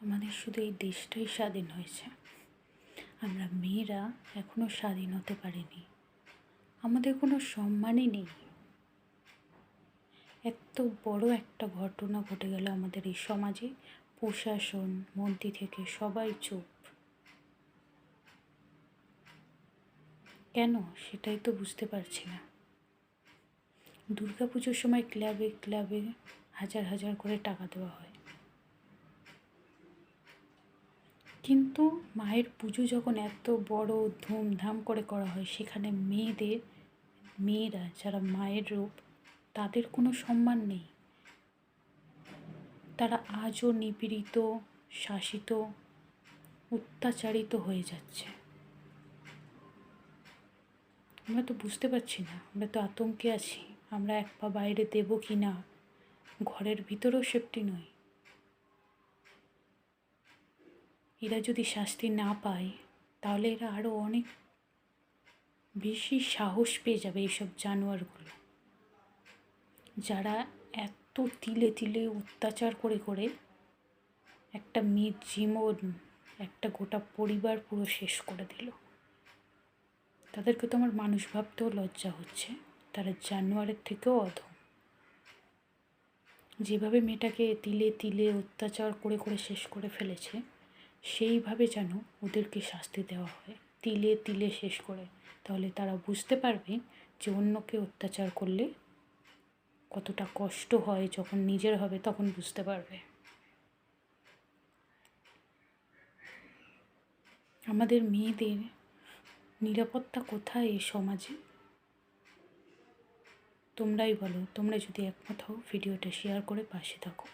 আমাদের শুধু এই দেশটাই স্বাধীন হয়েছে, আমরা মেয়েরা এখনও স্বাধীন হতে পারিনি। আমাদের কোনো সম্মানই নেই। এত বড় একটা ঘটনা ঘটে গেল আমাদের এই সমাজে, প্রশাসন মন্ত্রী থেকে সবাই চুপ। কেন সেটাই তো বুঝতে পারছি না। দুর্গাপুজোর সময় ক্লাবে ক্লাবে হাজার হাজার করে টাকা দেওয়া হয়, কিন্তু মায়ের পুজো যখন এত বড় ধুমধাম করে করা হয়, সেখানে মেয়েরা যারা মায়ের রূপ, তাদের কোনো সম্মান নেই। তারা আজও নিপীড়িত, শাসিত, অত্যাচারিত হয়ে যাচ্ছে। আমরা তো বুঝতে পারছি না, আমরা তো আতঙ্কে আছি। আমরা এক পা বাইরে দেব কি না, ঘরের ভিতরেও সেফটি নই। এরা যদি শাস্তি না পায়, তাহলে এরা আরও অনেক বেশি সাহস পেয়ে যাবে, এইসব জানোয়ারগুলো, যারা এত তিলে তিলে অত্যাচার করে করে একটা মেয়ের জীবন, একটা গোটা পরিবার পুরো শেষ করে দিল। তাদেরকে তো আমার মানুষ ভাবতেও লজ্জা হচ্ছে। তারা জানোয়ারের থেকেও অধম। যেভাবে মেয়েটাকে তিলে তিলে অত্যাচার করে করে শেষ করে ফেলেছে, সেইভাবে যেন ওদেরকে শাস্তি দেওয়া হয়, তিলে তিলে শেষ করে। তাহলে তারা বুঝতে পারবে যে অন্যকে অত্যাচার করলে কতটা কষ্ট হয়। যখন নিজের হবে তখন বুঝতে পারবে। আমাদের মেয়েদের নিরাপত্তা কোথায় এই সমাজে? তোমরাই বলো। তোমরা যদি একমত হও, ভিডিওটা শেয়ার করে পাশে থাকো।